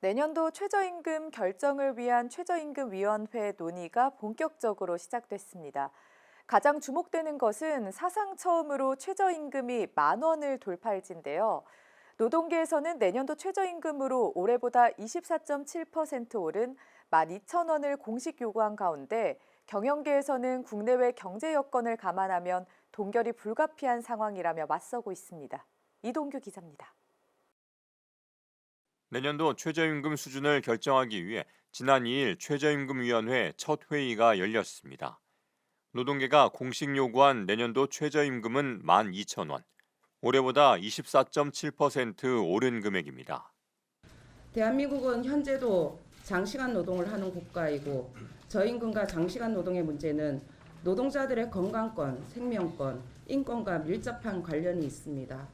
내년도 최저임금 결정을 위한 최저임금위원회 논의가 본격적으로 시작됐습니다. 가장 주목되는 것은 사상 처음으로 최저임금이 10,000원을 돌파할지인데요. 노동계에서는 내년도 최저임금으로 올해보다 24.7% 오른 12,000원을 공식 요구한 가운데 경영계에서는 국내외 경제 여건을 감안하면 동결이 불가피한 상황이라며 맞서고 있습니다. 이동규 기자입니다. 내년도 최저임금 수준을 결정하기 위해 지난 2일 최저임금위원회 첫 회의가 열렸습니다. 노동계가 공식 요구한 내년도 최저임금은 12,000원, 올해보다 24.7% 오른 금액입니다. 대한민국은 현재도 장시간 노동을 하는 국가이고 저임금과 장시간 노동의 문제는 노동자들의 건강권, 생명권, 인권과 밀접한 관련이 있습니다.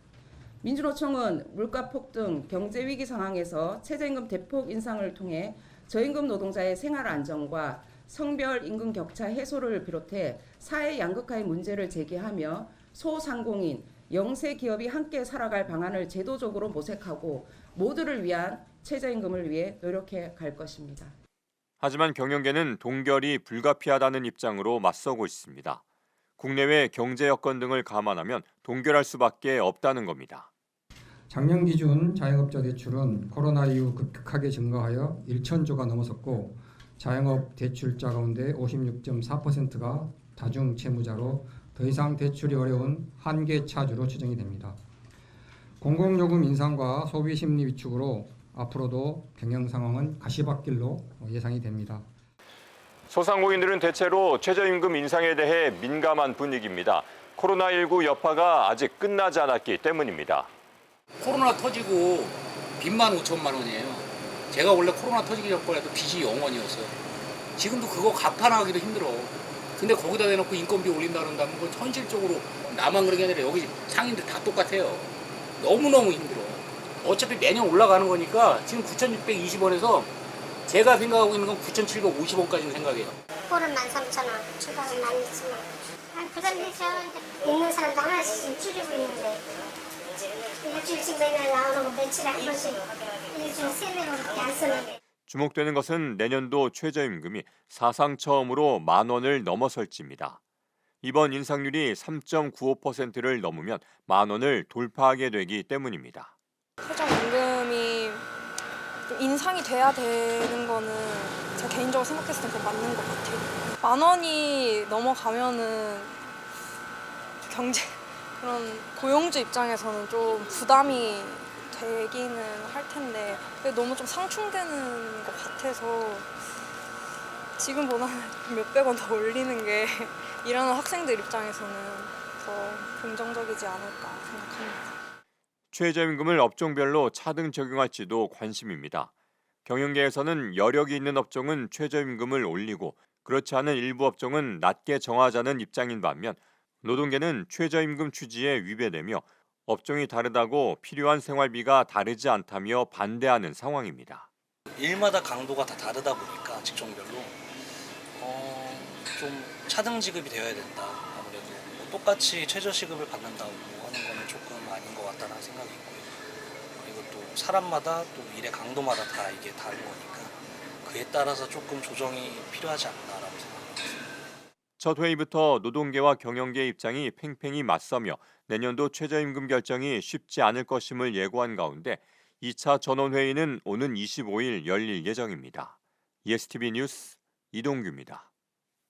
민주노총은 물가 폭등, 경제 위기 상황에서 최저임금 대폭 인상을 통해 저임금 노동자의 생활 안정과 성별 임금 격차 해소를 비롯해 사회 양극화의 문제를 제기하며 소상공인, 영세 기업이 함께 살아갈 방안을 제도적으로 모색하고 모두를 위한 최저임금을 위해 노력해 갈 것입니다. 하지만 경영계는 동결이 불가피하다는 입장으로 맞서고 있습니다. 국내외 경제 여건 등을 감안하면 동결할 수밖에 없다는 겁니다. 작년 기준 자영업자 대출은 코로나 이후 급격하게 증가하여 1,000조가 넘어섰고 자영업 대출자 가운데 56.4%가 다중채무자로 더 이상 대출이 어려운 한계차주로 추정이 됩니다. 공공요금 인상과 소비 심리 위축으로 앞으로도 경영 상황은 가시밭길로 예상이 됩니다. 소상공인들은 대체로 최저임금 인상에 대해 민감한 분위기입니다. 코로나19 여파가 아직 끝나지 않았기 때문입니다. 코로나 터지고 빚만 5천만 원이에요. 제가 원래 코로나 터지기 전까지도 빚이 0원이었어요. 지금도 그거 갚아나가기도 힘들어. 근데 거기다 대놓고 인건비 올린다 그런다면 그건 현실적으로 나만 그런 게 아니라 여기 상인들 다 똑같아요. 너무너무 힘들어. 어차피 매년 올라가는 거니까 지금 9,620원에서 제가 생각하고 있는 건 9,750원까지는 생각해요. 꼴은 13,000원, 주방은 12,000원. 그런데서 있는 사람도 하나씩 줄이고 있는데 일주일씩 매달 나오는 거 며칠에 한 번씩 일주일 3배로밖에 안 쓰는데. 주목되는 것은 내년도 최저임금이 사상 처음으로 10,000원을 넘어설지입니다. 이번 인상률이 3.95%를 넘으면 10,000원을 돌파하게 되기 때문입니다. 최저임금이 좀 인상이 돼야 되는 거는 제가 개인적으로 생각했을 때 그게 맞는 것 같아요. 10,000원이 넘어가면은 경제 그런 고용주 입장에서는 좀 부담이 되기는 할 텐데 너무 좀 상충되는 것 같아서 지금보다는 몇백 원 더 올리는 게 일하는 학생들 입장에서는 더 긍정적이지 않을까 생각합니다. 최저임금을 업종별로 차등 적용할지도 관심입니다. 경영계에서는 여력이 있는 업종은 최저임금을 올리고 그렇지 않은 일부 업종은 낮게 정하자는 입장인 반면 노동계는 최저임금 취지에 위배되며 업종이 다르다고 필요한 생활비가 다르지 않다며 반대하는 상황입니다. 일마다 강도가 다 다르다 보니까 직종별로 좀 차등 지급이 되어야 된다. 아무래도 똑같이 최저시급을 받는다고 하는 거는 조금 아닌 것 같다는 생각이 있고요. 그리고 또 사람마다 또 일의 강도마다 다 이게 다른 거니까 그에 따라서 조금 조정이 필요하지 않나라고 생각합니다. 첫 회의부터 노동계와 경영계 입장이 팽팽히 맞서며 내년도 최저임금 결정이 쉽지 않을 것임을 예고한 가운데 2차 전원회의는 오는 25일 열릴 예정입니다. ESTV 뉴스 이동규입니다.